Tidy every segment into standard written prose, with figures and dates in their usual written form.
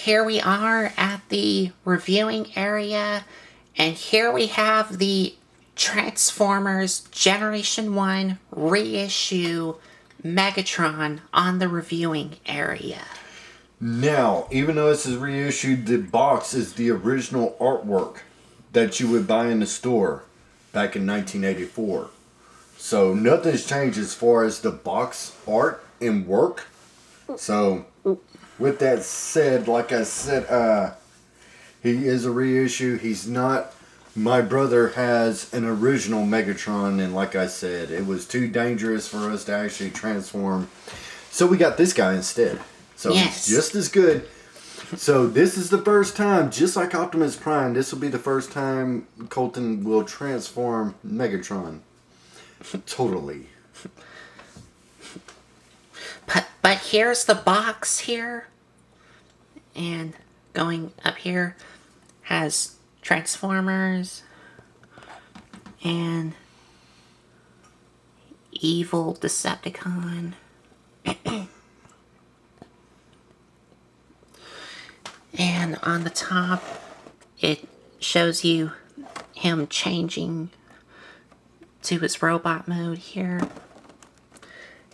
here we are at the reviewing area, and here we have the Transformers Generation 1 Reissue Megatron on the reviewing area. Now, even though this is reissued, the box is the original artwork that you would buy in the store back in 1984. So nothing's changed as far as the box art and work. So with that said, like I said, he is a reissue. He's not. My brother has an original Megatron, and like I said, it was too dangerous for us to actually transform. So we got this guy instead. So yes. He's just as good. So this is the first time, just like Optimus Prime, this will be the first time Colton will transform Megatron. Totally. But here's the box here. And going up here has Transformers and Evil Decepticon. And on the top, it shows you him changing to his robot mode here.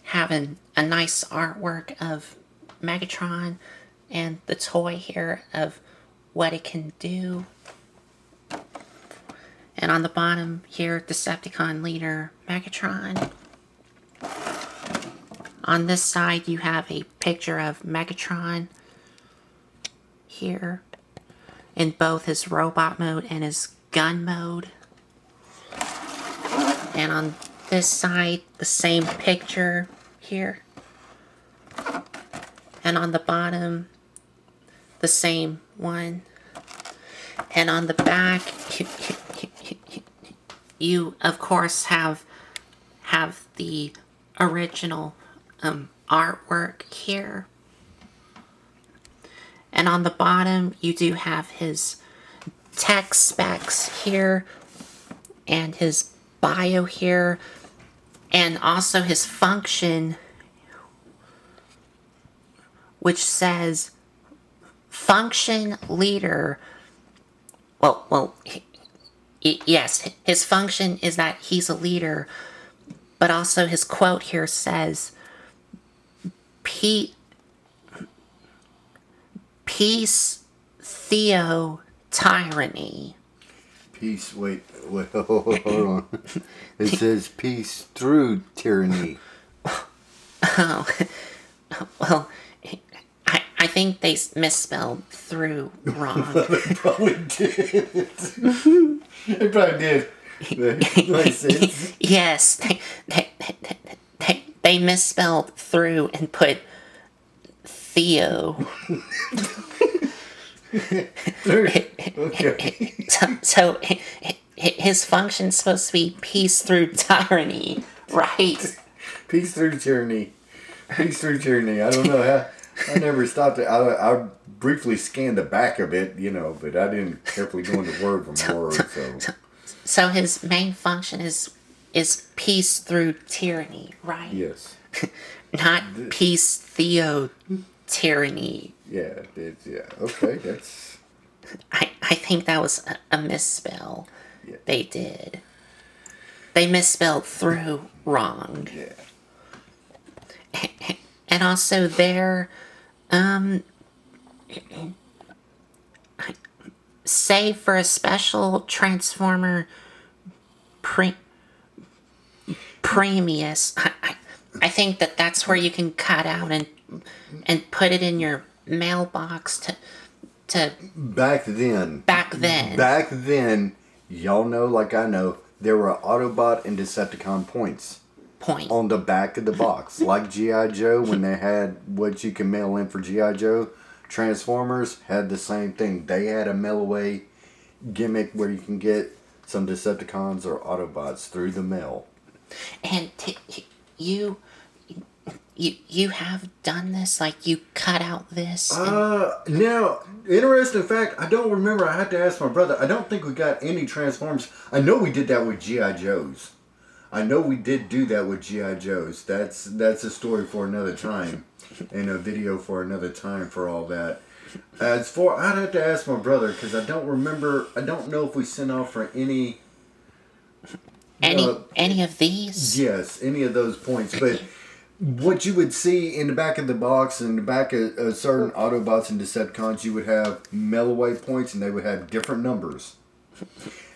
Having a nice artwork of Megatron and the toy here of what it can do. And on the bottom here, Decepticon leader Megatron. On this side, you have a picture of Megatron here in both his robot mode and his gun mode. And on this side, the same picture here. And on the bottom, the same one. And on the back, you of course have the original artwork here. And on the bottom, you do have his tech specs here and his bio here, and also his function, which says function leader. Yes, his function is that he's a leader, but also his quote here says, Peace, Theo, tyranny. Peace, wait, hold on. It says peace through tyranny. Oh, well, I think they misspelled through wrong. They probably did. They probably did. Yes, they misspelled through and put Theo. Okay. So his function's supposed to be peace through tyranny, right? Peace through tyranny. Peace through tyranny. I don't know how. I never stopped it. I briefly scanned the back of it, but I didn't carefully go into word from word. So his main function is peace through tyranny, right? Yes. Not peace Theo tyranny. Yeah, okay, that's... I think that was a misspell. Yeah. They did. They misspelled through wrong. Yeah. And also there, save for a special Transformer Premius. I think that's where you can cut out and put it in your mailbox to Back then, y'all know, like I know, there were Autobot and Decepticon points on the back of the box. Like G.I. Joe, when they had what you can mail in for G.I. Joe, Transformers had the same thing. They had a mail away gimmick where you can get some Decepticons or Autobots through the mail. And you have done this? Like, you cut out this? Now, interesting fact, I don't remember. I had to ask my brother. I don't think we got any Transformers. I know we did that with G.I. Joes. I know we did do that with G.I. Joes. That's a story for another time. And a video for another time for all that. As for, I'd have to ask my brother because I don't remember. I don't know if we sent off for any. Any of these? Yes, any of those points. But what you would see in the back of the box, in the back of certain Autobots and Decepticons, you would have mail-away points, and they would have different numbers.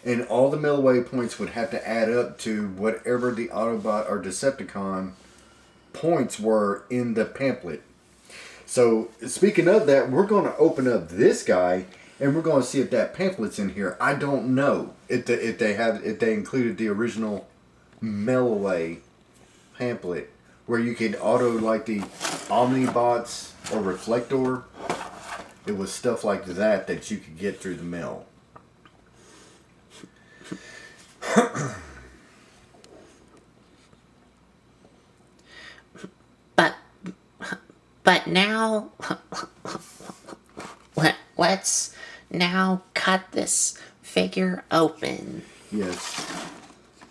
And all the mail-away points would have to add up to whatever the Autobot or Decepticon points were in the pamphlet. So, speaking of that, we're going to open up this guy, and we're going to see if that pamphlet's in here. I don't know if they included the original mail-away pamphlet where you could auto like the Omnibots or Reflector. It was stuff like that you could get through the mail. But now, let's now cut this figure open. Yes.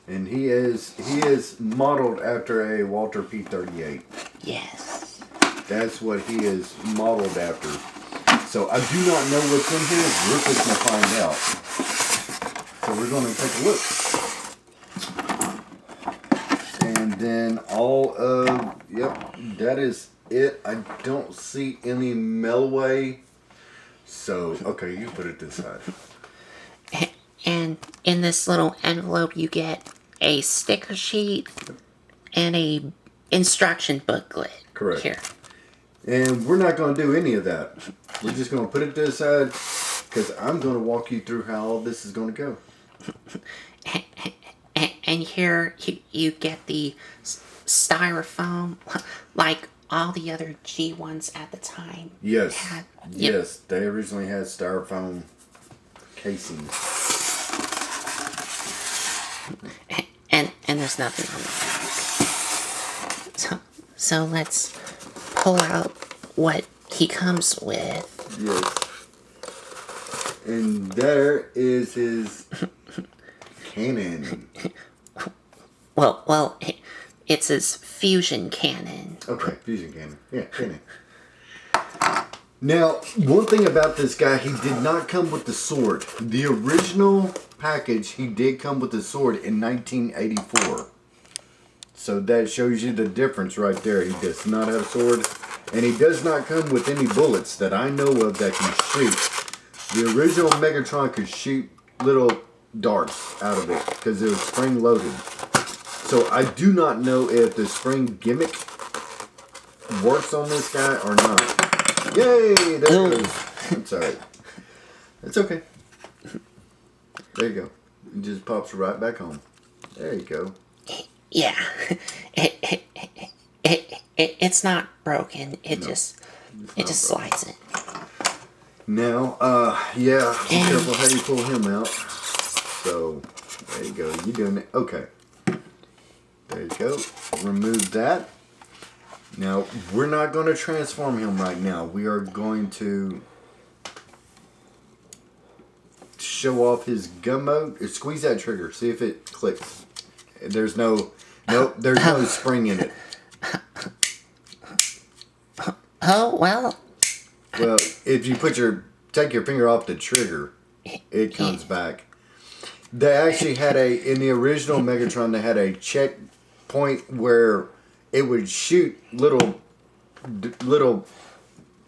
And he is modeled after a Walter P-38. Yes. That's what he is modeled after. So I do not know what's in here. We're just going to find out. So we're going to take a look. And then yep, that is it. I don't see any mail-away. So, okay, you put it this side. And in this little envelope, you get a sticker sheet and a instruction booklet. Correct. Here. And we're not going to do any of that. We're just going to put it this side because I'm going to walk you through how all this is going to go. And here you get the styrofoam, like all the other G1s at the time. Yes. Had. Yes, they originally had styrofoam casings. And there's nothing on the back. So let's pull out what he comes with. Yes. And there is his cannon. Well, it's his fusion cannon. Okay, fusion cannon. Yeah, cannon. Now, one thing about this guy, he did not come with the sword. The original package, he did come with the sword in 1984. So that shows you the difference right there. He does not have a sword. And he does not come with any bullets that I know of that can shoot. The original Megatron could shoot little darts out of it because it was spring loaded. So I do not know if the spring gimmick works on this guy or not. Yay! There it goes. That's alright. It's okay. There you go. It just pops right back home. There you go. Yeah. It's not broken. It just slides in. Now, yeah, be careful how you pull him out. So, there you go. You're doing it. Okay. There you go. Remove that. Now, we're not going to transform him right now. We are going to show off his gun mode. Squeeze that trigger. See if it clicks. There's no spring in it. Oh, well. Well, if you take your finger off the trigger, it comes back. They actually had in the original Megatron, they had a checkpoint where it would shoot little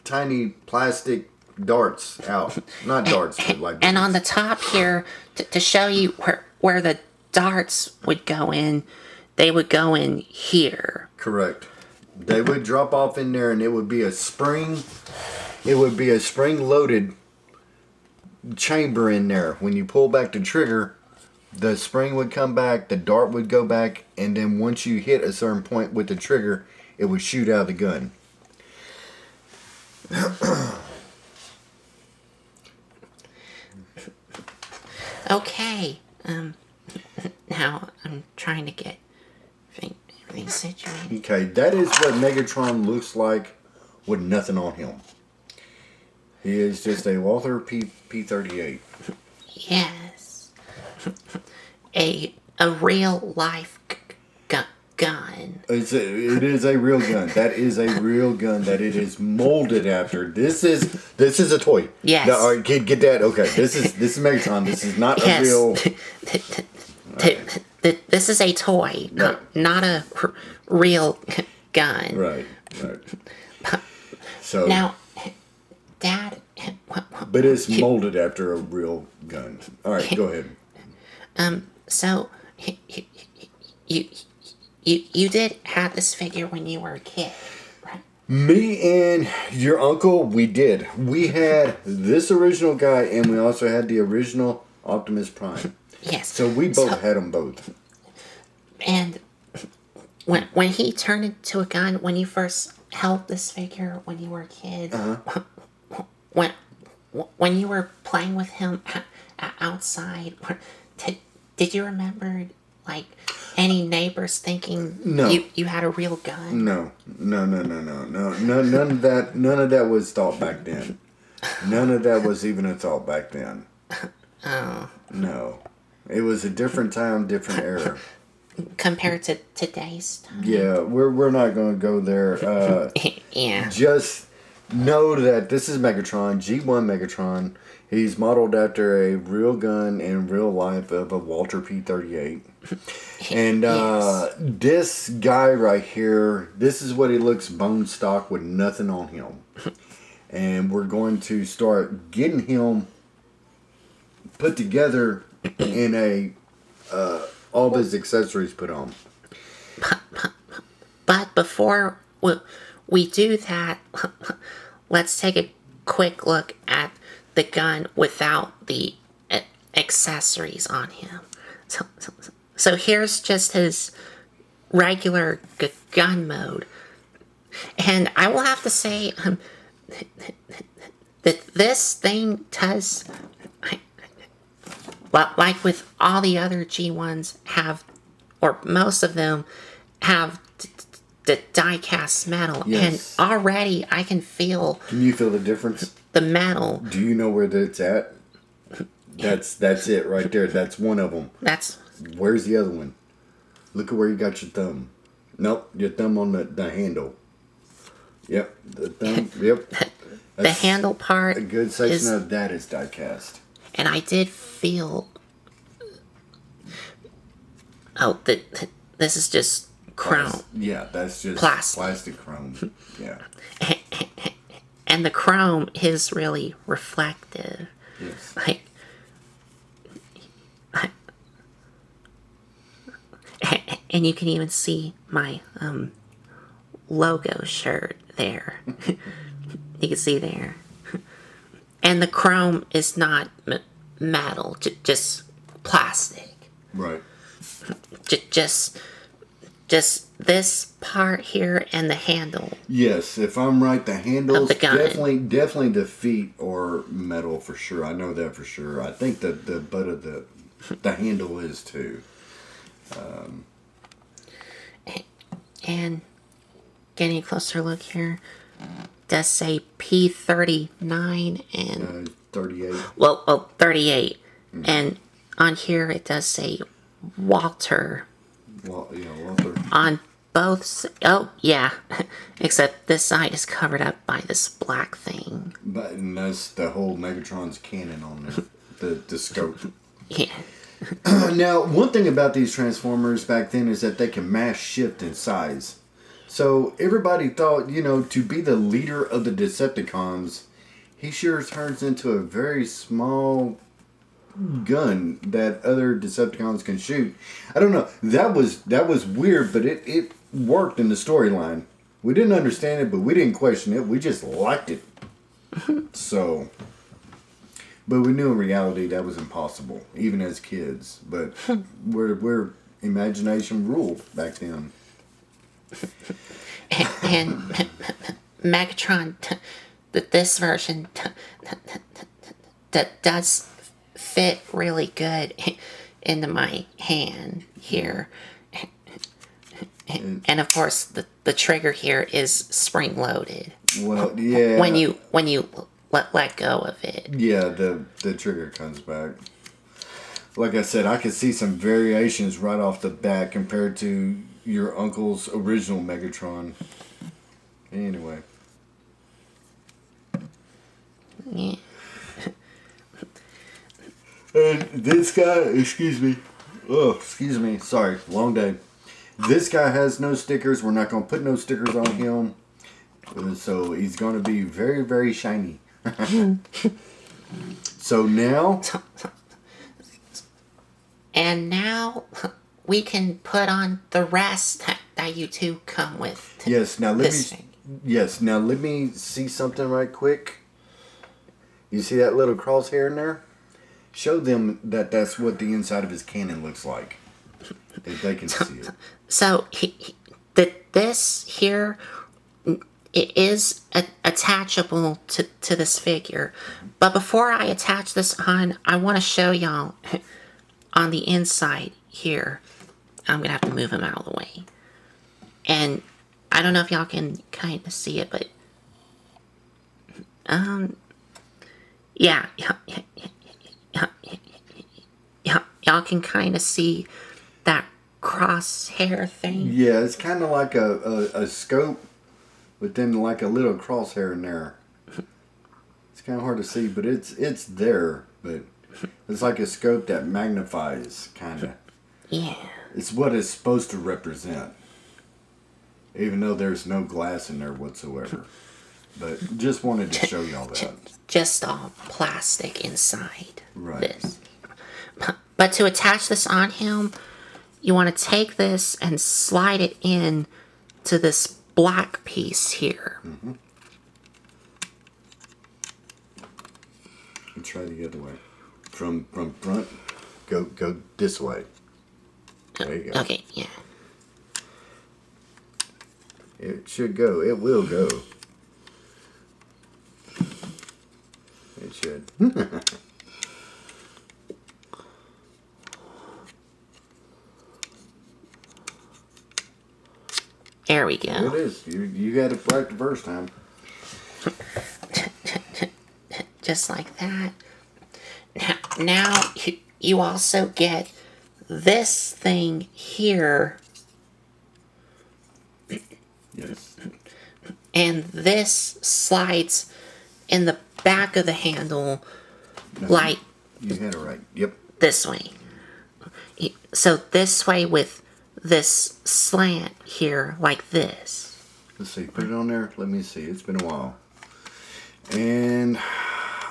tiny plastic darts out. Not darts, but like... And on the top here, to show you where the darts would go in, they would go in here. Correct. They would drop off in there and it would be a spring... It would be a spring-loaded chamber in there. When you pull back the trigger, the spring would come back, the dart would go back, and then once you hit a certain point with the trigger, it would shoot out of the gun. Okay. Now I'm trying to get everything situated. Okay, that is what Megatron looks like with nothing on him. He is just a Walther P-38. Yes. A real life gun. It is a real gun. That is a real gun that it is molded after. This is a toy. Yes. No, all right, get that. Okay, this is Megatron. This is not a real. This is a toy, not a real gun. Right. So now, Dad. But it's molded after a real gun. All right, go ahead. So you did have this figure when you were a kid, right? Me and your uncle, we did. We had this original guy, and we also had the original Optimus Prime. Yes. So we both had them both. And when he turned into a gun, when you first held this figure when you were a kid, when you were playing with him outside, did you remember like any neighbors thinking you had a real gun? No. None of that was thought back then. None of that was even a thought back then. Oh. No. It was a different time, different era. Compared to today's time. Yeah, we're not going to go there. Yeah. Just know that this is Megatron, G1 Megatron. He's modeled after a real gun in real life of a Walter P-38. And this guy right here, this is what he looks bone stock with nothing on him. And we're going to start getting him put together in a all of his accessories put on. But before we do that, let's take a quick look at the gun without the accessories on him. So here's just his regular gun mode. And I will have to say that this thing does, like with all the other G1s have, or most of them have the die-cast metal. Yes. And already I can feel... Can you feel the difference? The metal. Do you know where that's at? That's it right there. That's one of them. Where's the other one? Look at where you got your thumb. Nope, your thumb on the handle. Yep, the thumb. Yep. The handle part. A good section of that is die cast. And I did feel. Oh, this is just chrome. That's just plastic chrome. Yeah. And the chrome is really reflective. Yes. And you can even see my logo shirt there. You can see there. And the chrome is not metal, just plastic. Right. Just this part here and the handle. Yes, if I'm right, the handles of the gun. definitely the feet are metal for sure. I know that for sure. I think that the butt of the handle is too. And getting a closer look here, does say P39 and 38. Well, 38, and on here it does say Walter. Walter. On both. Oh yeah, except this side is covered up by this black thing. But and that's the whole Megatron's cannon on the scope. Yeah. Now, one thing about these Transformers back then is that they can mass shift in size. So everybody thought, to be the leader of the Decepticons, he sure turns into a very small gun that other Decepticons can shoot. I don't know. That was weird, but it worked in the storyline. We didn't understand it, but we didn't question it. We just liked it. So... But we knew in reality that was impossible, even as kids. But we're imagination ruled back then. And Megatron, this version does fit really good into my hand here. And of course, the trigger here is spring loaded. Well, yeah. When you let go of it. Yeah, the trigger comes back. Like I said, I could see some variations right off the bat compared to, your uncle's original Megatron. Anyway. Yeah. And this guy, excuse me. Oh, excuse me. Sorry, long day. This guy has no stickers. We're not going to put no stickers on him. So he's going to be very, very shiny. So now... And now we can put on the rest that you two come with. Yes, now let me see something right quick. You see that little crosshair in there? Show them that that's what the inside of his cannon looks like. If they can see it. So this here, it is attachable to this figure. But before I attach this on, I want to show y'all on the inside here. I'm going to have to move him out of the way. And I don't know if y'all can kind of see it, but... Yeah. Y'all can kind of see that crosshair thing. Yeah, it's kind of like a scope, but then like a little crosshair in there. It's kind of hard to see, but it's there. But it's like a scope that magnifies, kind of. Yeah. It's what it's supposed to represent. Even though there's no glass in there whatsoever. But just wanted to show y'all that. Just all plastic inside Right. this. But to attach this on him, you want to take this and slide it in to this black piece here. Mm-hmm. And try the other way. From front, go this way. There you go. Okay, yeah. It should go. It will go. It should. There we go. There it is. You got it right the first time. Just like that. Now you also get this thing here. Yes. And this slides in the back of the handle, No, like you had it right. Yep. this way. So this way with this slant here, like this. Let's see. Put it on there. Let me see. It's been a while. And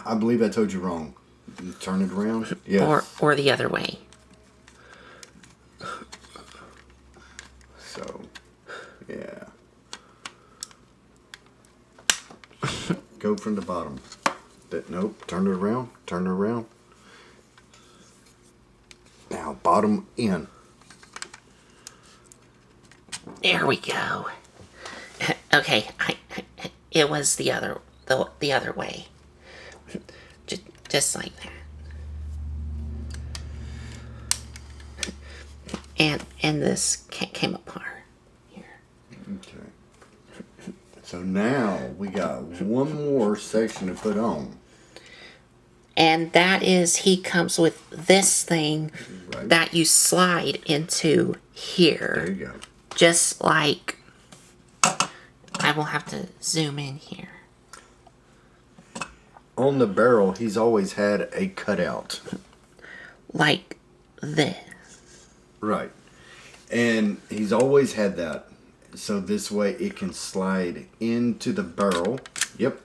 I believe I told you wrong. You turn it around. Yes. Or the other way. So, yeah. Go from the bottom. Nope. Turn it around. Turn it around. Now, bottom in. There we go. Okay, it was the other way. Just like that. And this came apart here. Okay. So now we got one more section to put on. And that is, he comes with this thing Right. that you slide into here. There you go. Just like, I will have to zoom in here. On the barrel, he's always had a cutout. Like this. Right. And he's always had that. So this way it can slide into the barrel. Yep.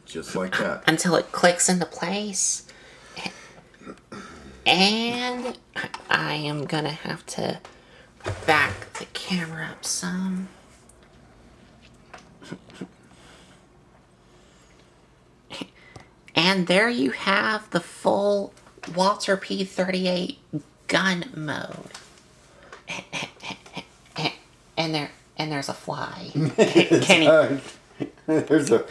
Just like that. Until it clicks into place. And I am gonna have to back the camera up some. And there you have the full Walter P-38 gun mode. And there's a fly. Can There's a...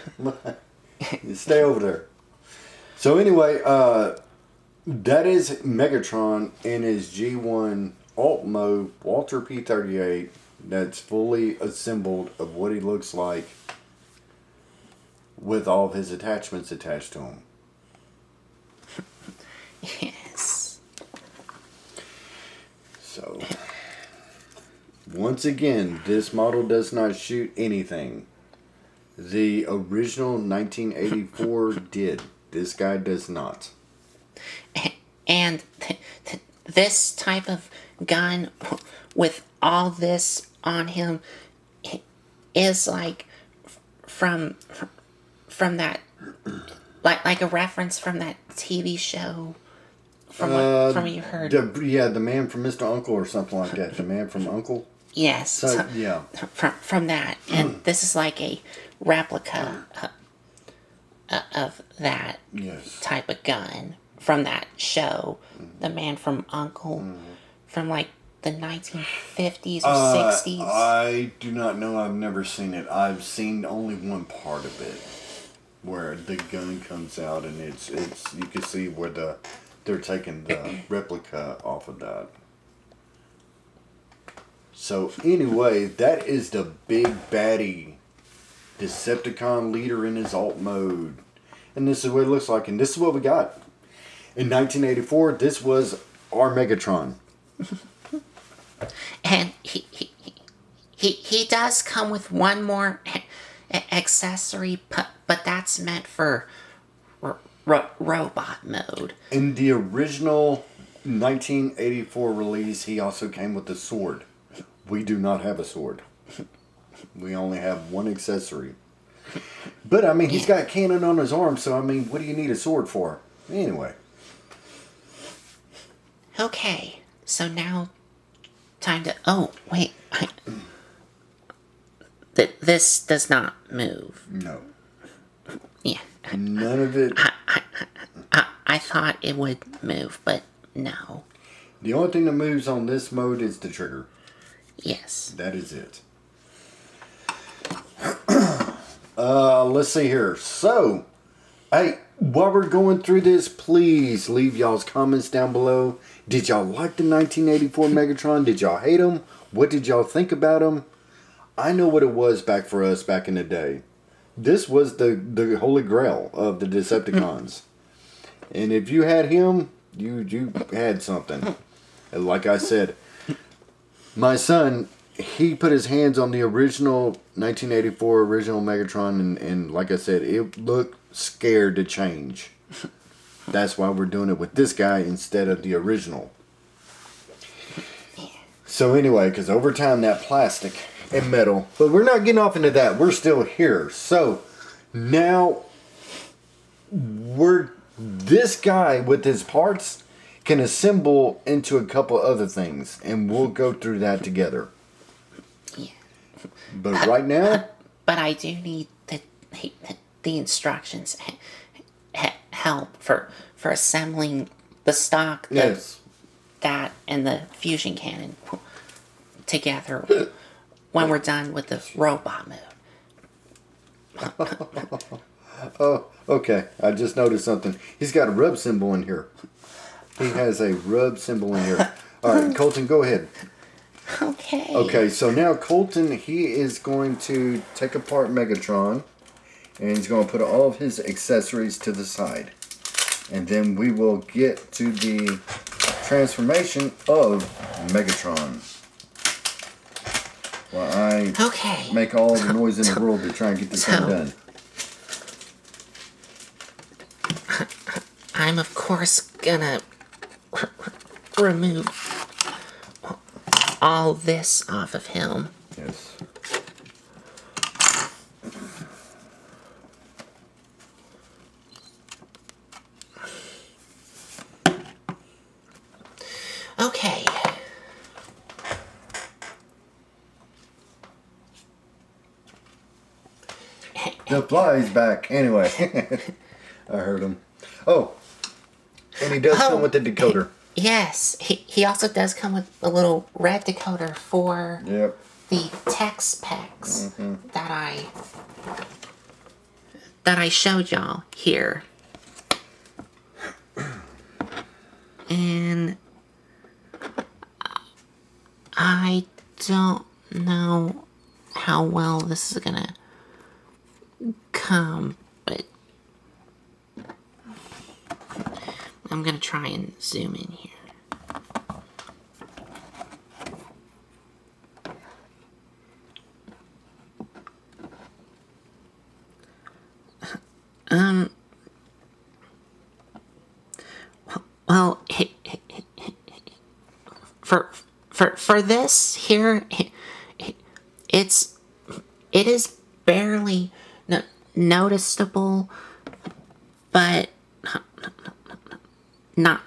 Stay over there. So anyway, that is Megatron in his G1 alt mode Walter P-38 that's fully assembled of what he looks like with all of his attachments attached to him. Yes. So Once again, this model does not shoot anything. The original 1984 did. This guy does not. And this type of gun with all this on him is like from that, like a reference from that TV show. From what you heard. The Man from Mr. Uncle or something like that. The Man from Uncle. Yes. So, yeah. From that, and this is like a replica of that type of gun from that show, The Man from Uncle, from like the 1950s or 60s. I do not know. I've never seen it. I've seen only one part of it, where the gun comes out and it's you can see where they're taking the replica off of that. So anyway, that is the big baddie Decepticon leader in his alt mode. And this is what it looks like, and this is what we got. In 1984, this was our Megatron. And he does come with one more accessory, but that's meant for robot mode. In the original 1984 release, he also came with a sword. We do not have a sword. We only have one accessory. But, I mean, he's got a cannon on his arm, so, I mean, what do you need a sword for? Anyway. Okay, so now, time to... Oh, wait. This does not move. No. Yeah. None of it. I thought it would move, but no. The only thing that moves on this mode is the trigger. Yes. That is it. Let's see here. So, hey, while we're going through this, please leave y'all's comments down below. Did y'all like the 1984 Megatron? Did y'all hate him? What did y'all think about him? I know what it was for us back in the day. This was the holy grail of the Decepticons. And if you had him, you had something. And like I said, my son, he put his hands on the original 1984 original Megatron, and like I said, it looked scared to change. That's why we're doing it with this guy instead of the original. So anyway, because over time that plastic and metal, but we're not getting off into that. We're still here. So now this guy with his parts can assemble into a couple other things, and we'll go through that together. Yeah. But right now, but I do need the instructions help for assembling the stock, that and the fusion cannon together when we're done with the robot mode. Oh, okay. I just noticed something. He's got a rub symbol in here. He has a rub symbol in here. All right, Colton, go ahead. Okay. Okay, so now Colton, he is going to take apart Megatron, and he's going to put all of his accessories to the side. And then we will get to the transformation of Megatron. While I make all the noise in the world to try and get this thing done. I'm, of course, gonna remove all this off of him. Yes. Okay. The fly's back. Anyway. I heard him. Oh. And he does come with the decoder. Yes. He also does come with a little red decoder for the text specs that I showed y'all here. And I don't know how well this is gonna come, but I'm gonna try and zoom in here. Well, for this here, it's it is barely noticeable, but not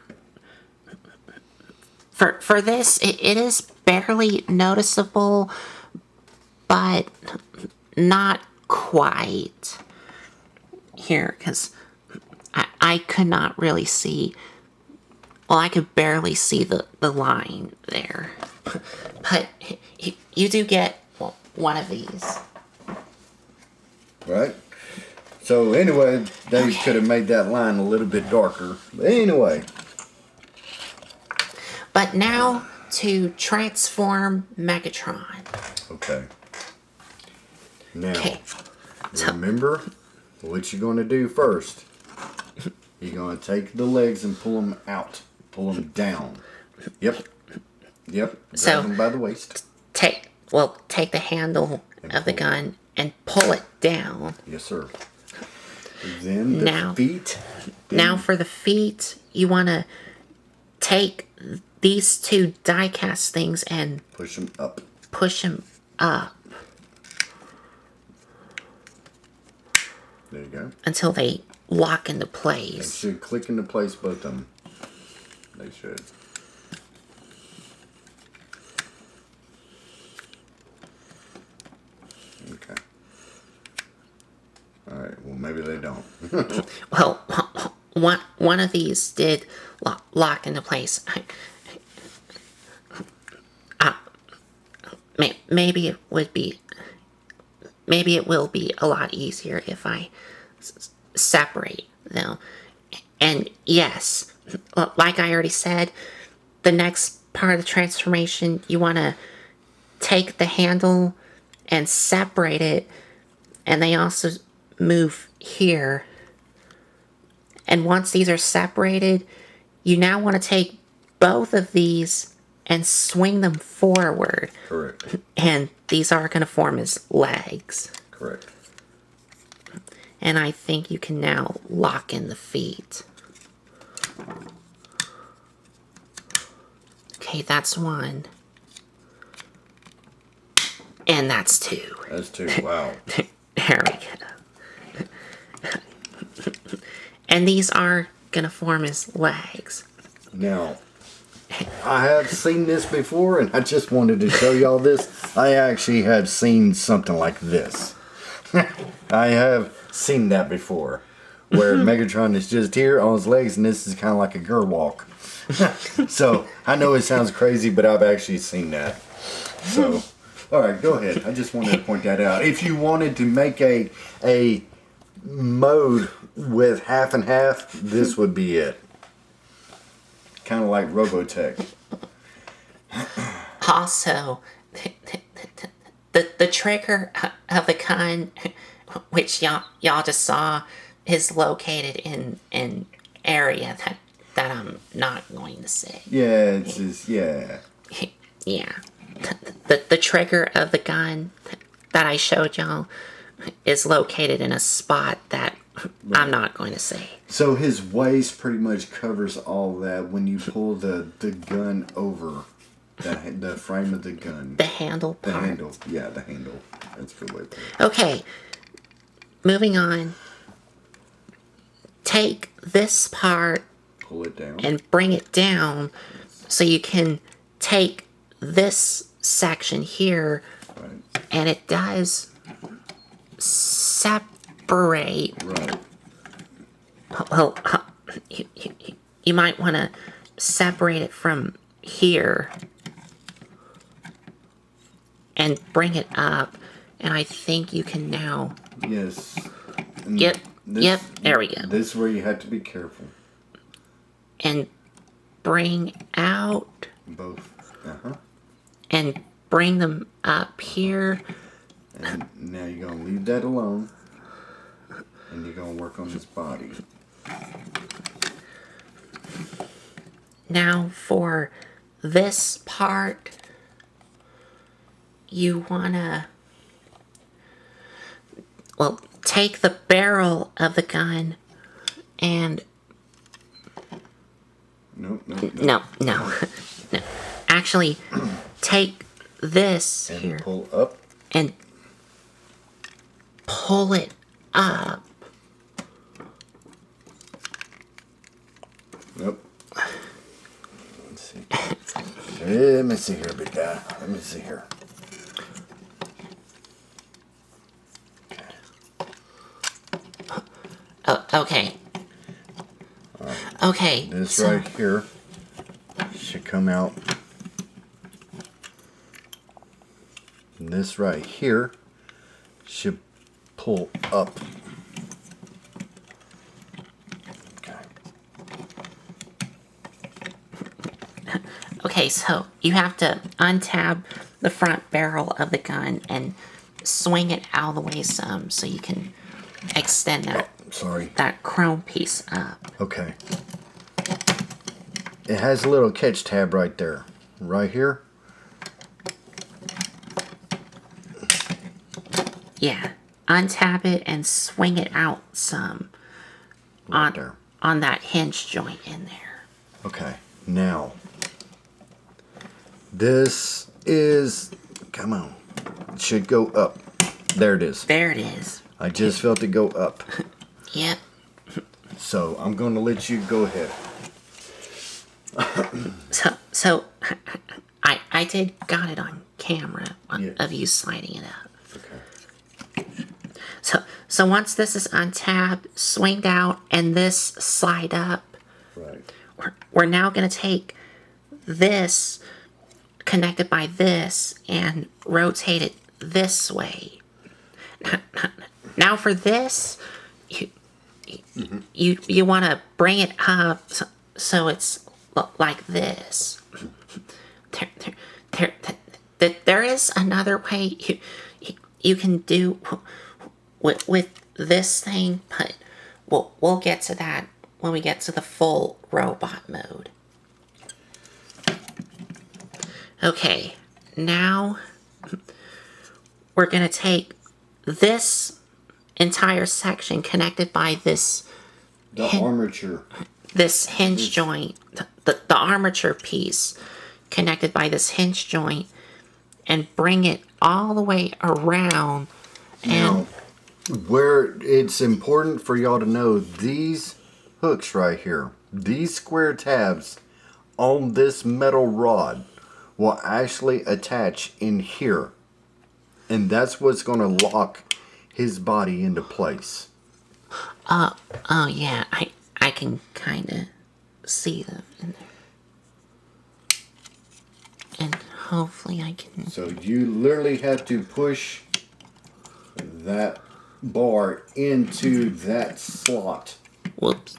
for this. It is barely noticeable, but not quite here because I could not really see. Well, I could barely see the line there. But you do get one of these. Right? So anyway, they could have made that line a little bit darker. But anyway. But now to transform Megatron. Okay. Now, Okay. remember what you're going to do first. You're going to take the legs and pull them out. Pull them down. Yep. Grab them by the waist. Take the handle of the gun and pull it down. Yes, sir. Then the feet. Now for the feet, you want to take these two die-cast things and push them up. There you go. Until they lock into place. They should click into place, both of them. They should. Okay. Alright, well maybe they don't. Well, one of these did lock into place. Maybe it will be a lot easier if I separate them. And yes, like I already said, the next part of the transformation, you want to take the handle and separate it, and they also move here. And once these are separated, you now want to take both of these and swing them forward. Correct. And these are going to form as legs. Correct. And I think you can now lock in the feet. Okay, that's one. And that's two. That's two. Wow. There we go. And these are going to form as legs. Now, I have seen this before, and I just wanted to show y'all this. I actually have seen something like this. I have seen that before, where Megatron is just here on his legs, and this is kind of like a girl walk. So, I know it sounds crazy, but I've actually seen that. So, alright, go ahead. I just wanted to point that out. If you wanted to make a mode with half and half, this would be it. Kind of like Robotech. Also, the trigger of the gun, which y'all just saw, is located in an area that I'm not going to say. Yeah, it's just, yeah. Yeah. The trigger of the gun that I showed y'all is located in a spot that I'm not going to say. So his waist pretty much covers all that when you pull the gun over. The frame of the gun. The handle part. The handle. Yeah, the handle. That's a good way to put it. Okay. Moving on. Take this part. Pull it down. And bring it down so you can take this section here. Right. And it does separate. Right. Well, you might want to separate it from here and bring it up, and I think you can now. Yes. And Yep. There we go. This is where you have to be careful. And bring out. Both. And bring them up here. And now you're gonna leave that alone, and you're gonna work on his body. Now for this part, you wanna, well, take the barrel of the gun and... No. No. Actually, take this And here pull up. and pull it up. Nope. Let's see. Let me see here, big guy. Let me see here. Oh, okay. Okay. This right here should come out. And this right here should pull up. Okay. Okay, so you have to untab the front barrel of the gun and swing it out of the way some so you can extend that chrome piece up. Okay. It has a little catch tab right there. Right here. Yeah. Untap it and swing it out some Right there. on that hinge joint in there. Okay. Now, this is, come on, it should go up. There it is. There it is. I just felt it go up. Yep. So I'm going to let you go ahead. So I did got it on camera of you sliding it up. Okay. So once this is untabbed, swinged out, and this slide up, Right. we're now going to take this connected by this and rotate it this way. Now for this, you want to bring it up so it's like this. There is another way you can do with this thing, but we'll get to that when we get to the full robot mode. Okay, now we're going to take this entire section connected by this Armature. this hinge joint, the armature piece connected by this hinge joint, and bring it all the way around. And Now, where it's important for y'all to know, these hooks right here, these square tabs on this metal rod will actually attach in here. And that's what's going to lock his body into place. oh yeah, I can kind of see them in there. And hopefully I can... So you literally have to push that bar into that slot. Whoops.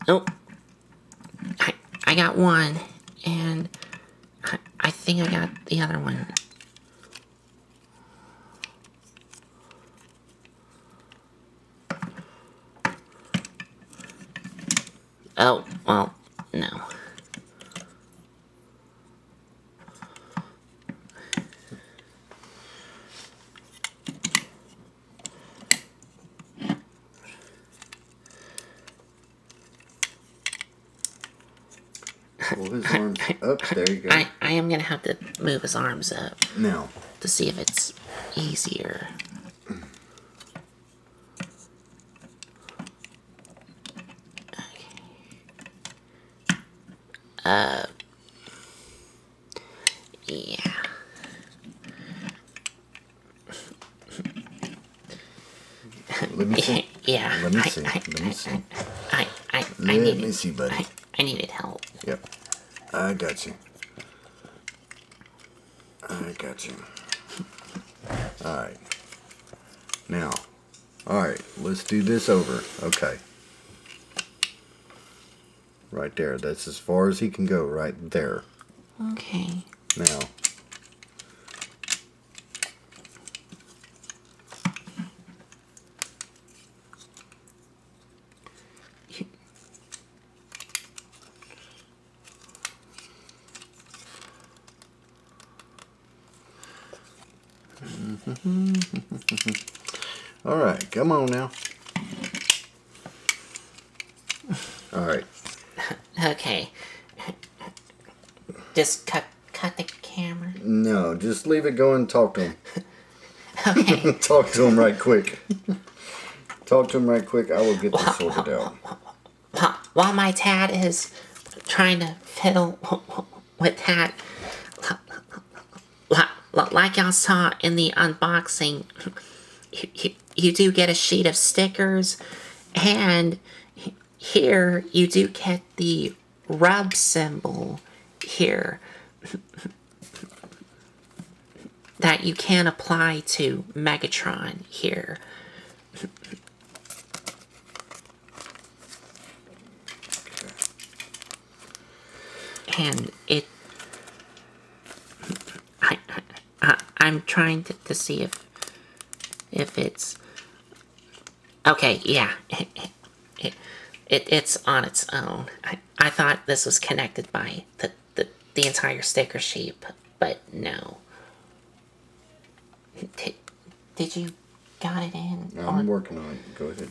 Oh, I got one, and I think I got the other one. Oh, well, no. Pull his arms up. There you go. I am going to have to move his arms up Now, to see if it's easier. Yeah. let me see. Yeah. Let me see. Let me see. Let me see, buddy. I needed help. Yep. I got you. I got you. Alright. Now. Alright. Let's do this over. Okay. Right there. That's as far as he can go. Right there. Okay. Now. All right, come on now. All right. Okay. Just cut the camera. No, just leave it go and talk to him. Okay. Talk to him right quick. Talk to him right quick. I will get this sorted out. While my dad is trying to fiddle with that, like y'all saw in the unboxing, you do get a sheet of stickers, and here you do get the rub symbol here that you can apply to Megatron here. And I'm trying to see if it's okay. Yeah, it's on its own. I thought this was connected by the entire sticker sheet, but no. Did you got it in? I'm working on it. Go ahead.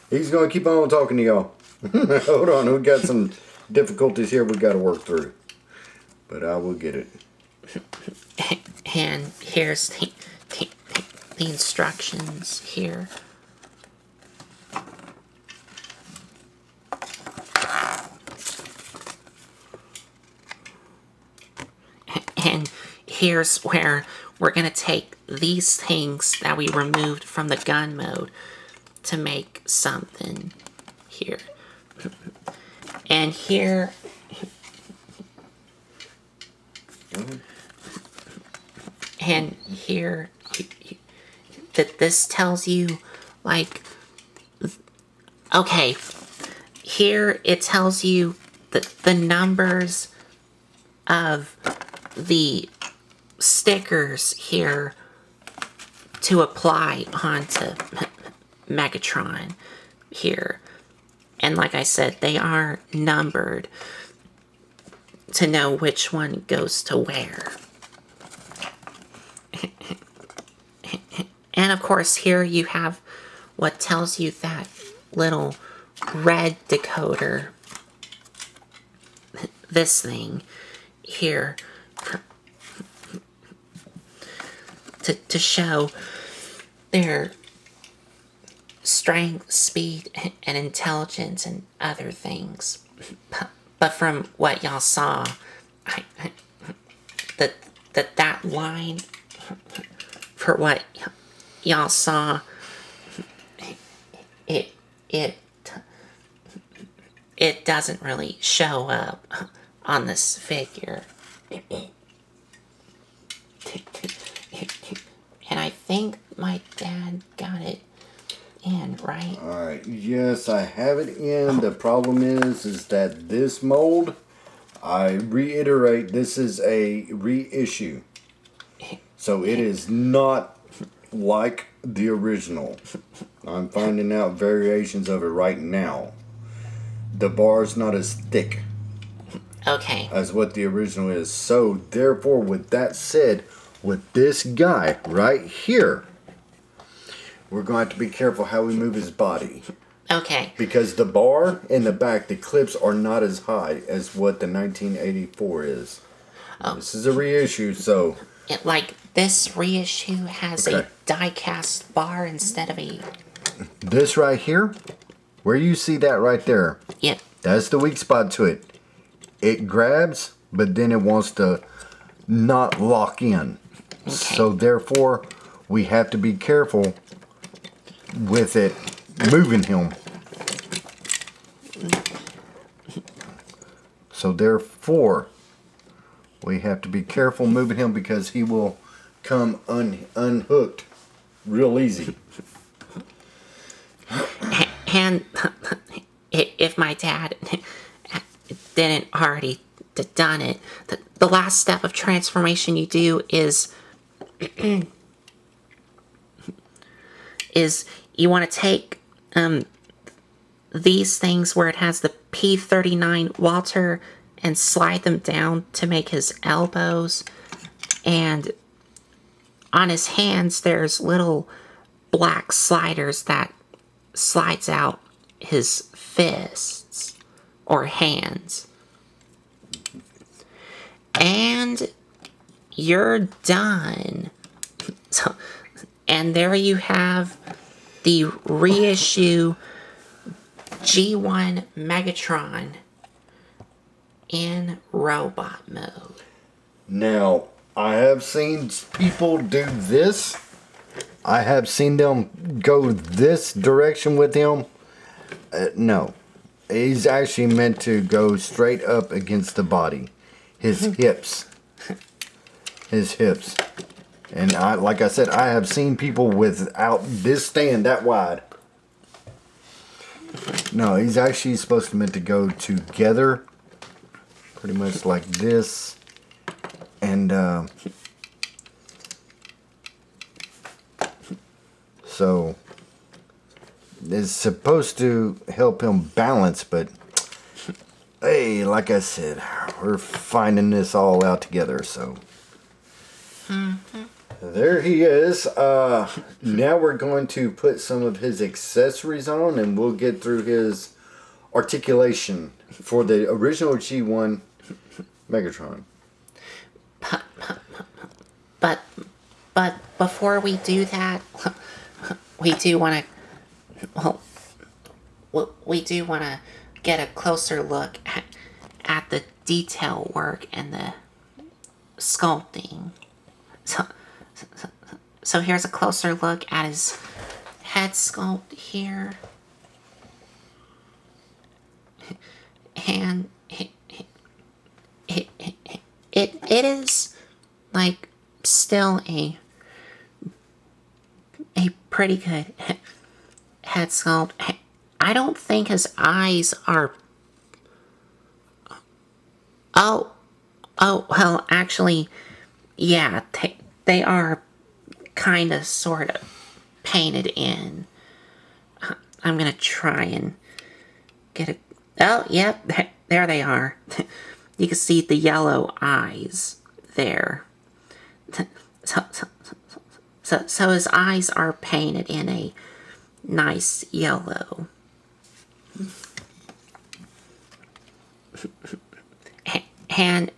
He's going to keep on talking to y'all. Hold on. We got some difficulties here we got to work through. But I will get it. And here's the instructions here. And here's where we're going to take these things that we removed from the gun mode to make something here. And here... And here... that this tells you, like... Okay. Here it tells you the numbers of the stickers here to apply onto Megatron here. And like I said, they are numbered to know which one goes to where. And of course here you have what tells you that little red decoder, this thing here, to show their strength, speed, and intelligence and other things. But from what y'all saw, that line for what y'all saw, it doesn't really show up on this figure. And I think my dad got it in, right? Alright, yes, I have it in. The problem is that this mold, I reiterate, this is a reissue. So it is not like the original. I'm finding out variations of it right now. The bar's not as thick. Okay. As what the original is. So, therefore, with that said, with this guy right here, we're going to have to be careful how we move his body. Okay. Because the bar in the back, the clips are not as high as what the 1984 is. Oh. This is a reissue, so... Like, this reissue has a die-cast bar instead of a... This right here, where you see that right there, yep, that's the weak spot to it. It grabs, but then it wants to not lock in. Okay. So therefore, we have to be careful with it moving him. So therefore, we have to be careful moving him because he will come unhooked real easy. And if my dad didn't already done it, the last step of transformation you do is you want to take these things where it has the P39 Walter and slide them down to make his elbows, and on his hands, there's little black sliders that slides out his fists or hands. And you're done. So, and there you have the reissue G1 Megatron in robot mode. Now, I have seen people do this. I have seen them go this direction with him. No. He's actually meant to go straight up against the body. His hips. His hips. And like I said, I have seen people without this stand that wide. No, he's actually supposed to meant to go together. Pretty much like this. And so it's supposed to help him balance, but hey, like I said, we're finding this all out together, so there he is. Now we're going to put some of his accessories on, and we'll get through his articulation for the original G1 Megatron. But before we do that, we do want to get a closer look at the detail work and the sculpting. So here's a closer look at his head sculpt here. And it is like still a pretty good head sculpt. I don't think his eyes are. Oh, well, actually, yeah, they are kind of sort of painted in. I'm gonna try and get a. Oh, yep, there they are. You can see the yellow eyes there. So his eyes are painted in a nice yellow. And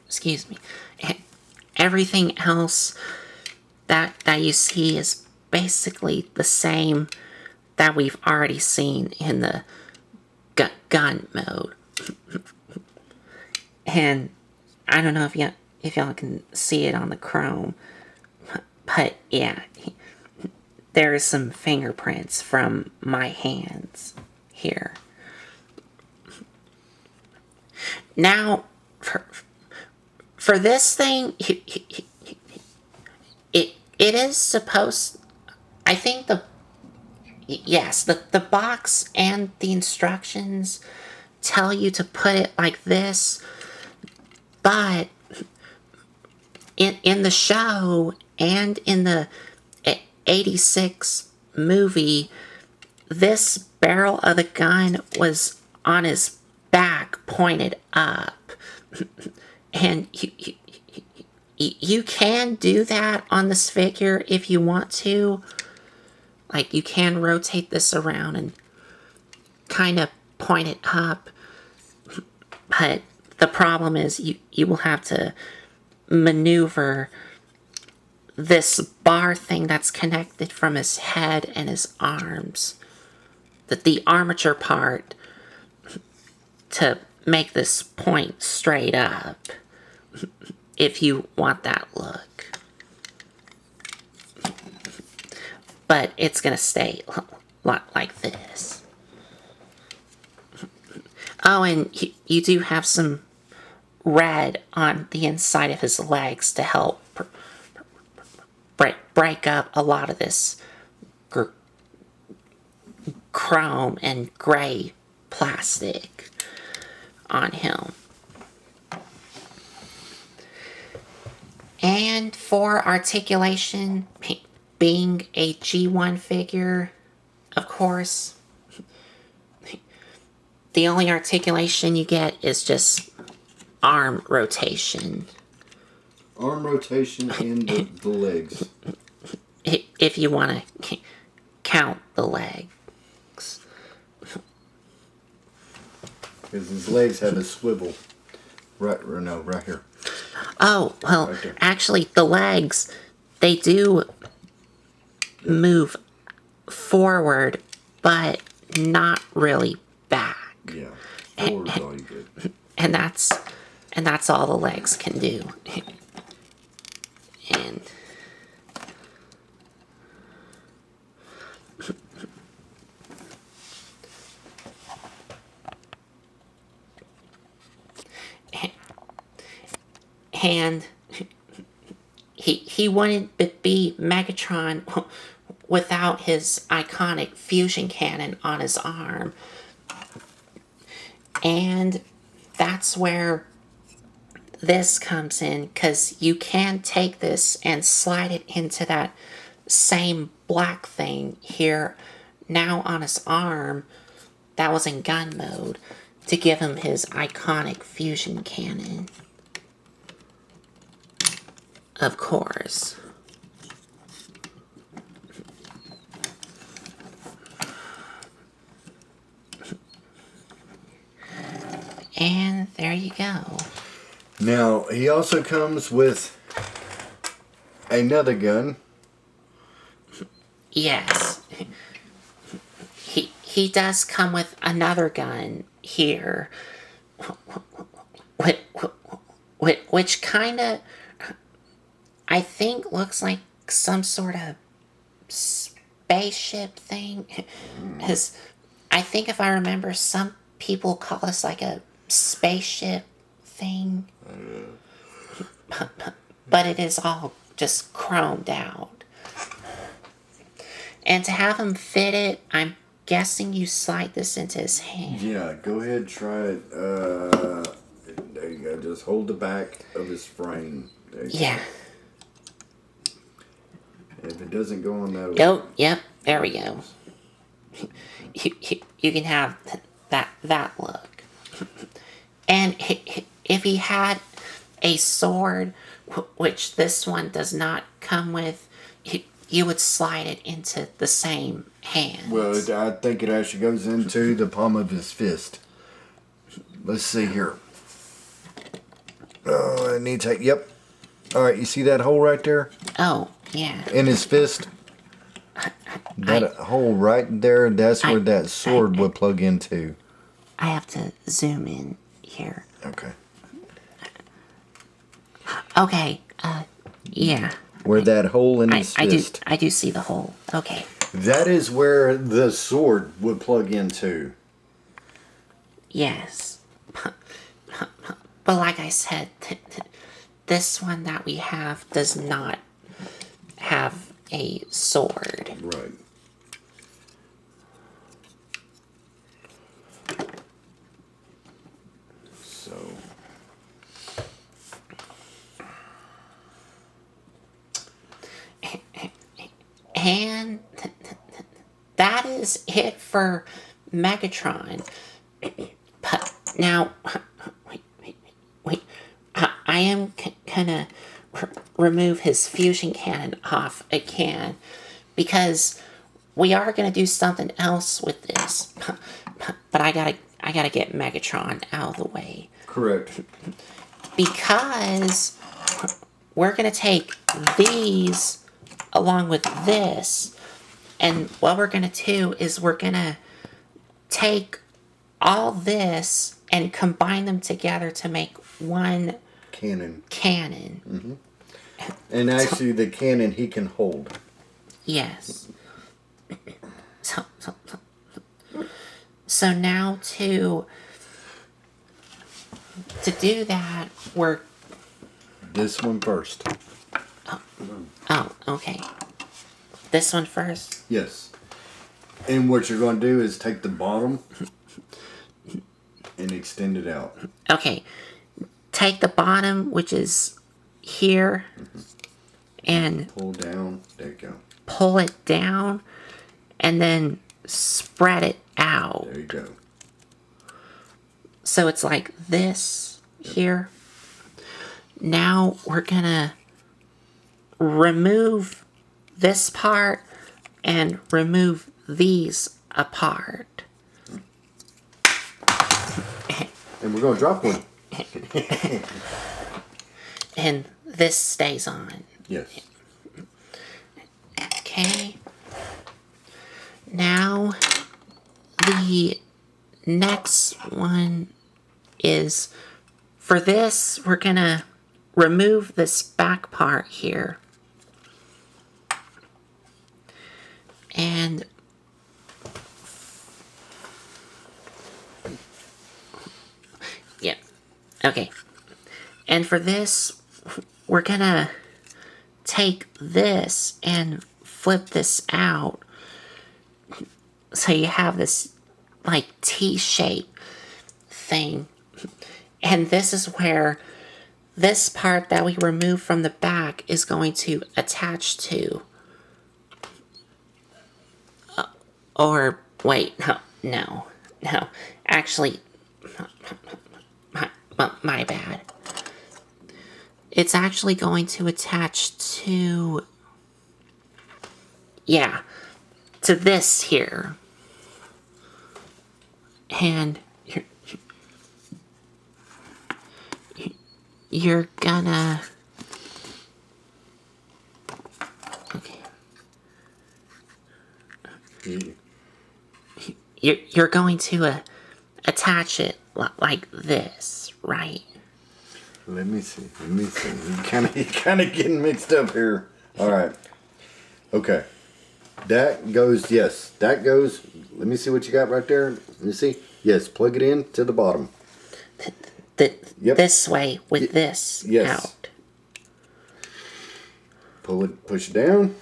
excuse me. Everything else that you see is basically the same that we've already seen in the gun mode. And I don't know if y'all can see it on the chrome, but yeah, there's some fingerprints from my hands here. Now, for this thing, it is supposed. I think the box and the instructions tell you to put it like this, but in the show and in the 86 movie, this barrel of the gun was on his back, pointed up. And you can do that on this figure if you want to. Like, you can rotate this around and kind of point it up. But the problem is you will have to maneuver this bar thing that's connected from his head and his arms, the armature part, to make this point straight up if you want that look. But it's gonna stay like this. Oh, and you do have some red on the inside of his legs to help break up a lot of this chrome and gray plastic on him. And for articulation, being a G1 figure, of course, the only articulation you get is just arm rotation. Arm rotation and the legs. If you want to count the legs. Because his legs have a swivel. Right, no, right here. Oh, well, Right there. actually, the legs, they do move forward, but not really back. Yeah, forward's all you get. And that's all the legs can do. And and he wouldn't be Megatron without his iconic fusion cannon on his arm. And that's where this comes in, because you can take this and slide it into that same black thing here now on his arm that was in gun mode to give him his iconic fusion cannon. Of course. And there you go. Now, he also comes with another gun. Yes. He does come with another gun here. Which kind of, I think, looks like some sort of spaceship thing. Because I think, if I remember, some people call this like a spaceship thing. But it is all just chromed out. And to have him fit it, I'm guessing you slide this into his hand. Yeah, go ahead, try it. There you go. Just hold the back of his frame. There you Yeah. go. If it doesn't go on that. Oh, yep. There we go. You can have that look. And if he had a sword, which this one does not come with, you would slide it into the same hand. Well, I think it actually goes into the palm of his fist. Let's see here. Oh, I need to take. Yep. All right, you see that hole right there Oh, yeah. in his fist? That hole right there, that's where that sword would plug into. I have to zoom in here. Okay. Okay, yeah. Where that hole in his fist. I do see the hole. Okay. That is where the sword would plug into. Yes. But like I said, this one that we have does not have a sword. Right. So. And that is it for Megatron. But now, wait. I am gonna remove his fusion cannon off again, because we are gonna do something else with this. But I gotta get Megatron out of the way. Correct. Because we're gonna take these along with this, and what we're gonna do is we're gonna take all this and combine them together to make one Cannon. cannon. And actually, the cannon he can hold. Yes. So now to do that, we're... This one first. Oh, okay. This one first? Yes. And what you're going to do is take the bottom and extend it out. Okay. Take the bottom, which is here, and Pull down. There you go. pull it down, and then spread it out. There you go. So it's like this here. now we're gonna remove this part and remove these apart. And we're gonna drop one. And this stays on. Yes. Okay. Now, the next one is, for this, we're gonna remove this back part here. And yeah, okay. And for this, we're gonna take this and flip this out so you have this like T-shape thing. And this is where this part that we removed from the back is going to attach to. Or wait, no. Actually, my bad. It's actually going to attach to, yeah, to this here. And you're gonna, okay. You're going to attach it like this, right? Let me see. You kind of getting mixed up here. All right. Okay. That goes. Yes, that goes. Let me see what you got right there. Let me see. Yes, plug it in to the bottom. Yep. This way with this out. Pull it. Push it down.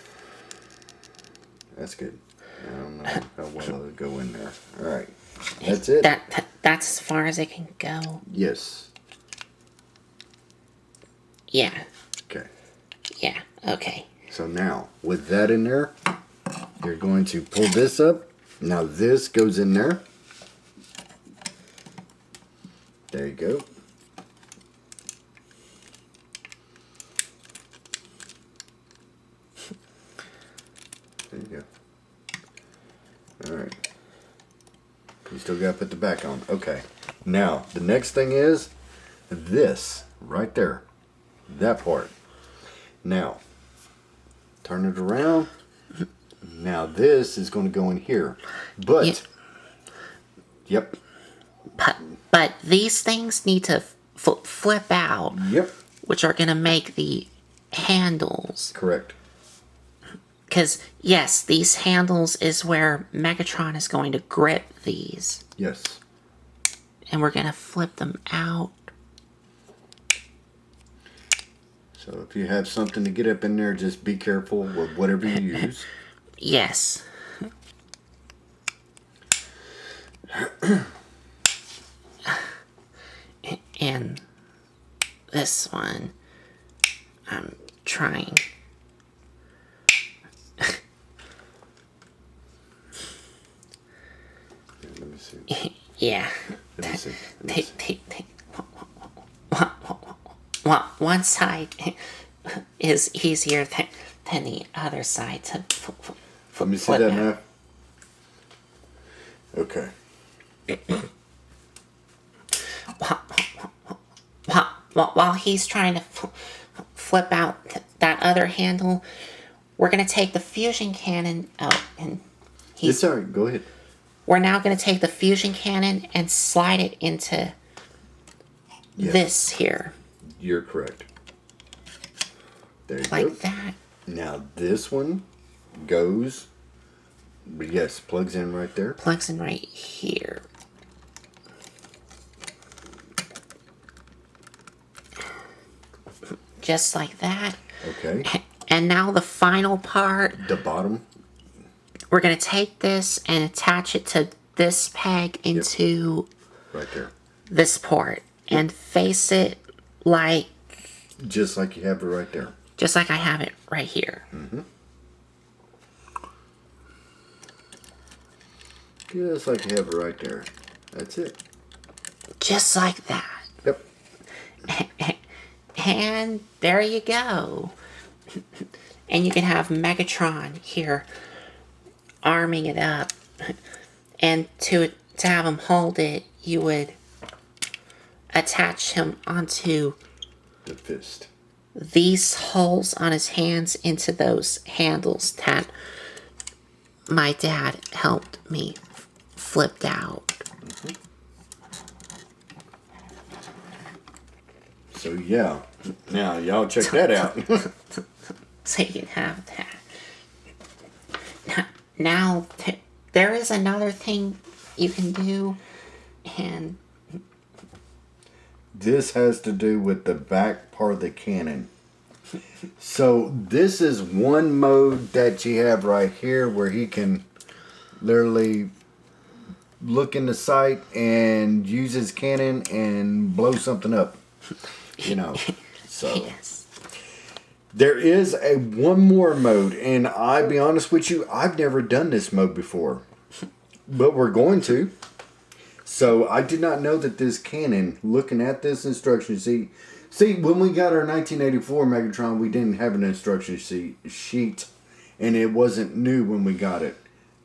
That's good. I don't know how well it'll go in there. All right. That's it. That's as far as it can go. Yes. Yeah. Okay. Yeah. Okay. So now, with that in there, you're going to pull this up. Now this goes in there. There you go. There you go. Alright. You still got to put the back on. Okay. Now, the next thing is this right there. That part. Now, turn it around. Now this is going to go in here. But, yep. But these things need to flip out. Yep. Which are going to make the handles. Correct. Because, yes, these handles is where Megatron is going to grip these. Yes. And we're going to flip them out. So if you have something to get up in there, just be careful with whatever you use. Yes. And this one, I'm trying. Let me see. Yeah. Let me see. Take. One side is easier than the other side to Let me see that now. Okay. While he's trying to flip out that other handle, we're going to take the fusion cannon out. And It's alright, go ahead. We're now going to take the fusion cannon and slide it into this here. You're correct. There you go. Like that. Now this one goes, yes, plugs in right there. Plugs in right here. Just like that. Okay. And now the final part. The bottom. We're going to take this and attach it to this peg into right there. This port. And face it like... Just like you have it right there. Just like I have it right here. Mm-hmm. Just like you have it right there. That's it. Just like that. Yep. And there you go. And you can have Megatron here arming it up. And to have him hold it, you would attach him onto The fist. these holes on his hands into those handles that my dad helped me flipped out. So yeah, now y'all check that out. So you can have that. Now, there is another thing you can do, and This has to do with the back part of the cannon. So this is one mode that you have right here where he can literally look in the sight and use his cannon and blow something up. You know. So yes. there is a one more mode, and I'll be honest with you, I've never done this mode before. But we're going to. So I did not know that this cannon, looking at this instruction sheet, see, when we got our 1984 Megatron, we didn't have an instruction sheet, and it wasn't new when we got it.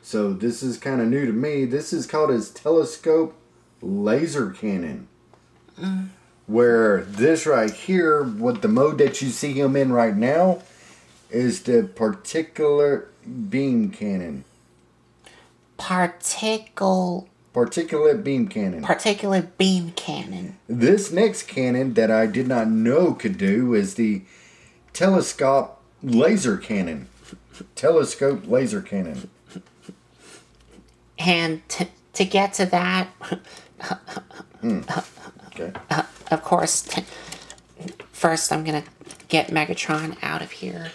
So this is kind of new to me. This is called his telescope laser cannon. Where this right here, what the mode that you see him in right now, is the particular beam cannon. Particulate Beam cannon. beam cannon. This next cannon that I did not know could do is the telescope laser cannon. Telescope laser cannon. And to get to that, Okay. of course, first I'm going to get Megatron out of here.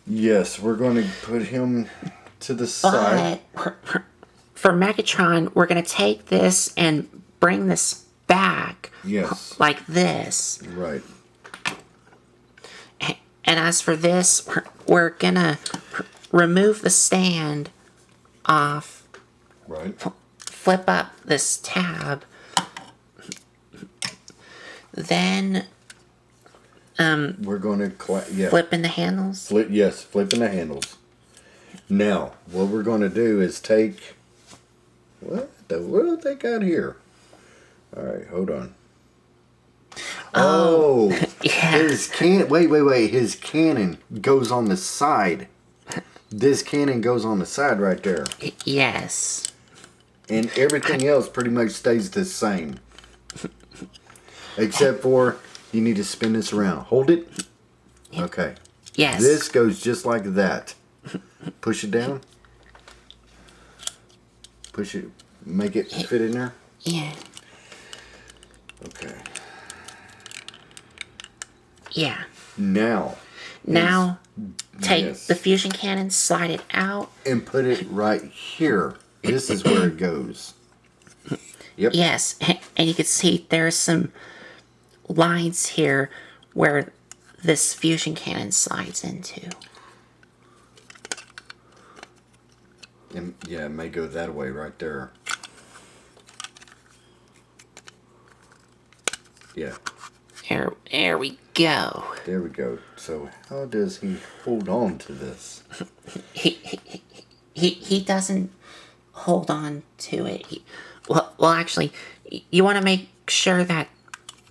Yes, we're going to put him to the side. But for Megatron, we're going to take this and bring this back. Yes. Like this. Right. And as for this, we're going to remove the stand off. Right. Flip up this tab. Then We're going to flip in the handles. flipping the handles. Now, what we're going to do is take... What the world they got here? All right, hold on. Oh, Yeah. his wait. His cannon goes on the side. This cannon goes on the side right there. Yes. And everything else pretty much stays the same. Except for you need to spin this around. Hold it. Okay. Yes. This goes just like that. Push it down. Push it. Make it fit in there. Yeah. Okay. Yeah. Now. Take Yes. the fusion cannon, slide it out. And put it right here. This is where it goes. Yep. Yes. And you can see there's some lines here where this fusion cannon slides into. And yeah, it may go that way right there. Yeah. There we go. There we go. So how does he hold on to this? He doesn't hold on to it. Well, actually, you want to make sure that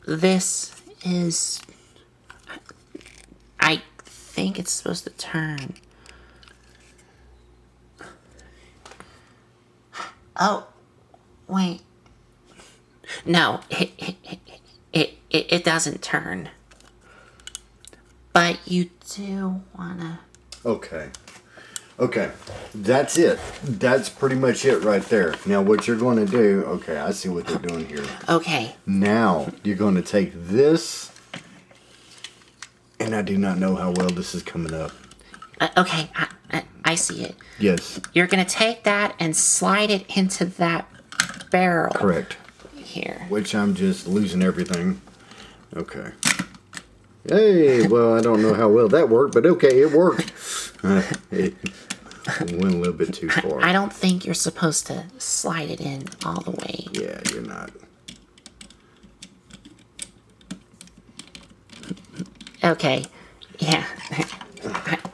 this is... I think it's supposed to turn. Oh, wait. No, it doesn't turn. But you do wanna... Okay. Okay. That's it. That's pretty much it right there. Now what you're going to do... Okay, I see what they're doing here. Okay. Now you're going to take this... And I do not know how well this is coming up. Okay, I see it. Yes. You're gonna take that and slide it into that barrel. Correct. Here. Which I'm just losing everything. Okay. Hey, well, I don't know how well that worked, but okay, it worked. It went a little bit too far. I don't think you're supposed to slide it in all the way. Yeah, you're not. Okay. Yeah.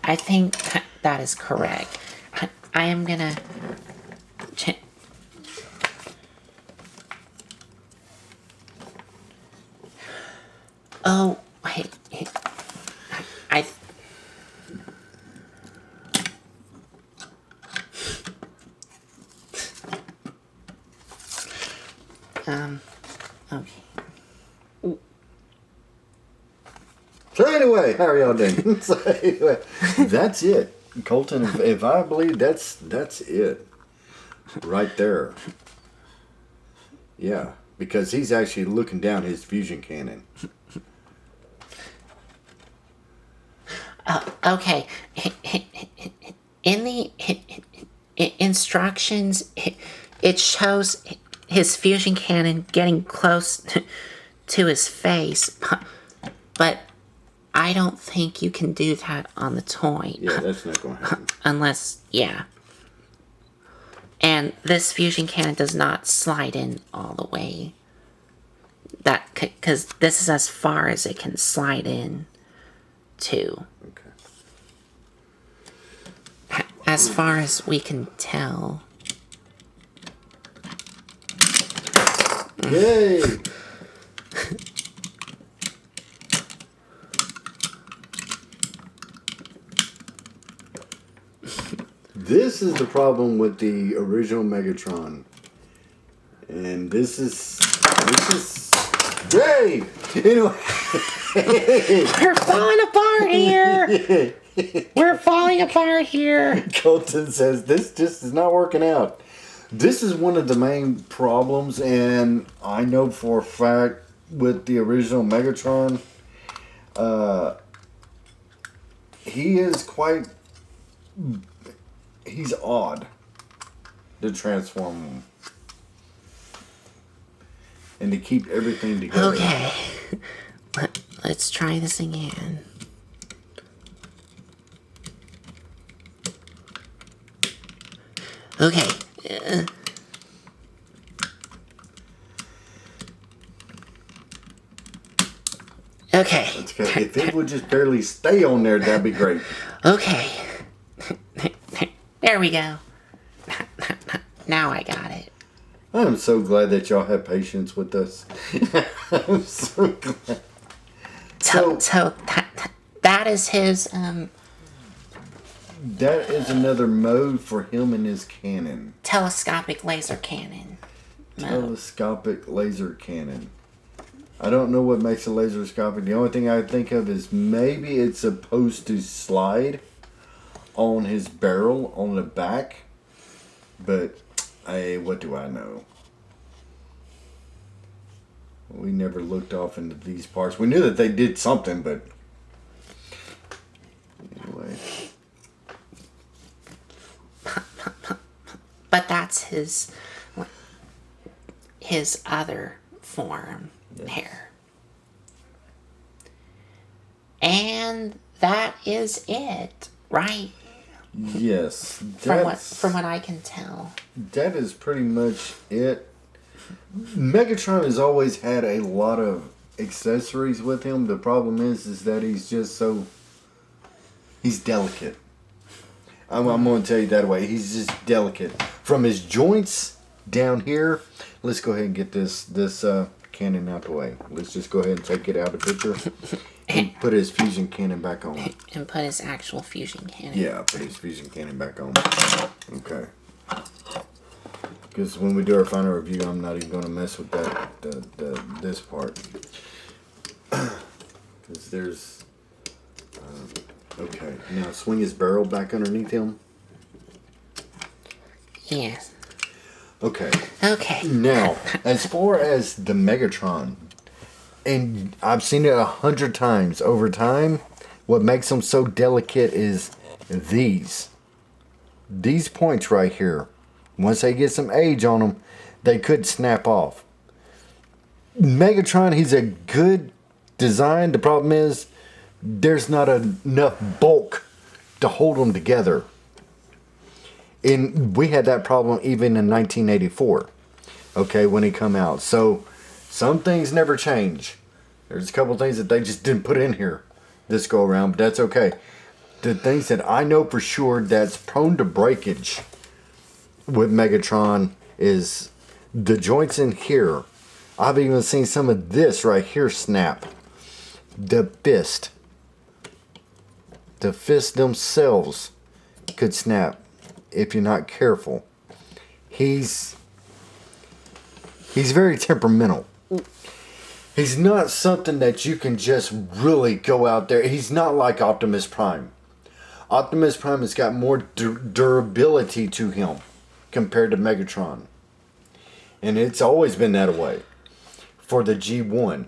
I think that is correct. I am gonna... Oh, wait. I... Okay. So anyway, how are y'all doing? So anyway, that's it. Colton, if I believe that's it. Right there. Yeah. Because he's actually looking down his fusion cannon. Okay. In the instructions, it shows his fusion cannon getting close to his face, but I don't think you can do that on the toy. Yeah, that's not going to happen. Unless, yeah. And this fusion cannon does not slide in all the way. That, because this is as far as it can slide in to. Okay. As far as we can tell. Yay! This is the problem with the original Megatron. And this is yay! Anyway. We're falling apart here! We're falling apart here! Colton says this just is not working out. This is one of the main problems, and I know for a fact with the original Megatron, he is quite... He's odd to transform him. And to keep everything together. Okay. Let's try this again. Okay. Okay. Okay. If it would just barely stay on there, that'd be great. Okay. There we go. Now I got it. I'm so glad that y'all have patience with us. I'm so glad. So that is his That is another mode for him and his cannon. telescopic laser cannon. Telescopic laser cannon. I don't know what makes a laseroscopic. The only thing I think of is maybe it's supposed to slide on his barrel on the back. But, what do I know? We never looked off into these parts. We knew that they did something, but... Anyway. But that's his other form here. And that is it, right? Yes. From what I can tell. That is pretty much it. Megatron has always had a lot of accessories with him. The problem is that he's just so... He's delicate. I'm going to tell you that way. He's just delicate. From his joints down here, let's go ahead and get this cannon out the way. Let's just go ahead and take it out of the picture and put his fusion cannon back on. And put his actual fusion cannon. Yeah, put his fusion cannon back on. Okay. Because when we do our final review, I'm not even going to mess with this part. Because there's... okay, now swing his barrel back underneath him. Yes. Okay. Okay. Now, as far as the Megatron, and I've seen it 100 times over time, what makes them so delicate is these points right here. Once they get some age on them, they could snap off. Megatron, he's a good design. The problem is there's not enough bulk to hold them together. And we had that problem even in 1984, okay, when he come out. So some things never change. There's a couple things that they just didn't put in here. this go around, but that's okay. The things that I know for sure that's prone to breakage with Megatron is the joints in here. I've even seen some of this right here snap. The fist. The fists themselves could snap if you're not careful. He's very temperamental. He's not something that you can just really go out there. He's not like Optimus Prime. Optimus Prime has got more durability to him compared to Megatron. And it's always been that way for the G1.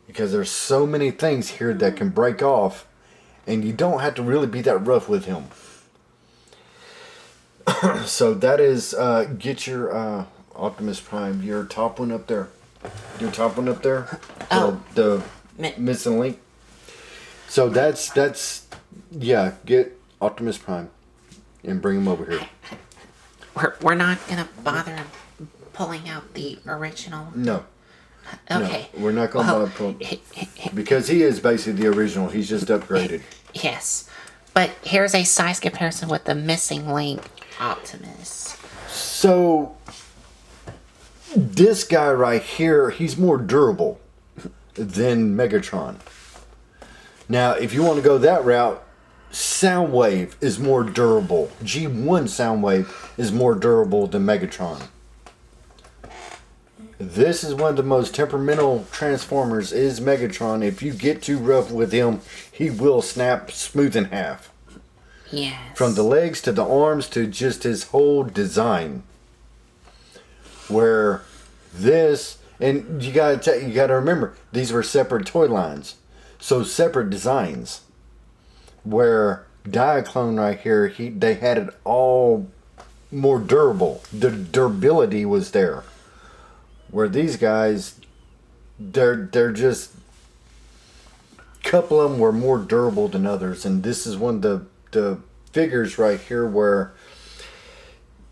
Because there's so many things here that can break off. And you don't have to really be that rough with him. So that is, get your Optimus Prime, your top one up there. Your top one up there? Oh. The missing link. So that's yeah, get Optimus Prime and bring him over here. We're not gonna bother pulling out the original. No. Okay. No, we're not gonna bother pulling because he is basically the original. He's just upgraded. Yes, but here's a size comparison with the missing link Optimus. So this guy right here, he's more durable than Megatron. Now, if you want to go that route, Soundwave is more durable. G1 Soundwave is more durable than Megatron. This is one of the most temperamental Transformers is Megatron. If you get too rough with him, he will snap smooth in half. Yes. From the legs to the arms to just his whole design. Where this, and you gotta remember, these were separate toy lines. So separate designs. Where Diaclone right here, they had it all more durable. The durability was there. Where these guys, they're just, a couple of them were more durable than others. And this is one of the figures right here where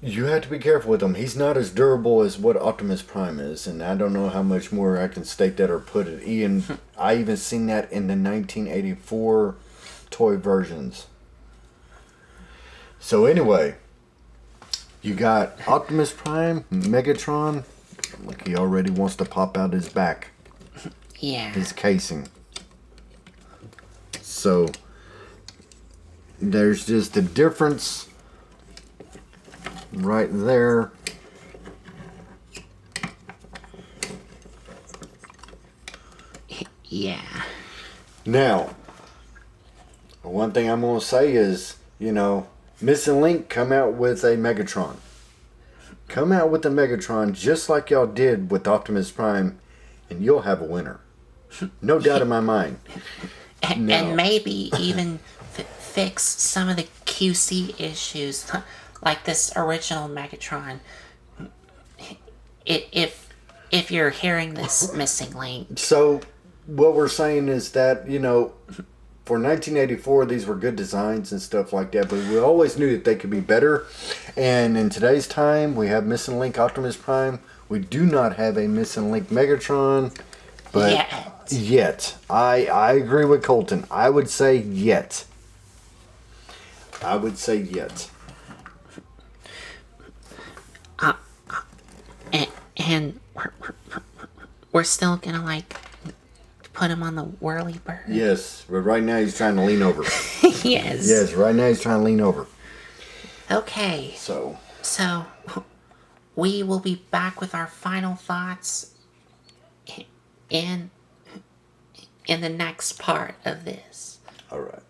you have to be careful with him. He's not as durable as what Optimus Prime is. And I don't know how much more I can state that or put it. I even seen that in the 1984 toy versions. So anyway, you got Optimus Prime, Megatron. Like he already wants to pop out his back. Yeah. His casing. So there's just a difference right there. Yeah. Now, one thing I'm going to say is, Missing Link come out with a Megatron. Come out with a Megatron just like y'all did with Optimus Prime, and you'll have a winner. No doubt in my mind. And maybe even fix some of the QC issues, like this original Megatron. If you're hearing this Missing Link. So, what we're saying is that, for 1984, these were good designs and stuff like that, but we always knew that they could be better. And in today's time, we have Missing Link Optimus Prime. We do not have a Missing Link Megatron, but yet. I agree with Colton. I would say yet. And we're still gonna put him on the whirly bird. Yes, but right now he's trying to lean over. Yes. Yes, right now he's trying to lean over. Okay. So we will be back with our final thoughts in the next part of this. All right.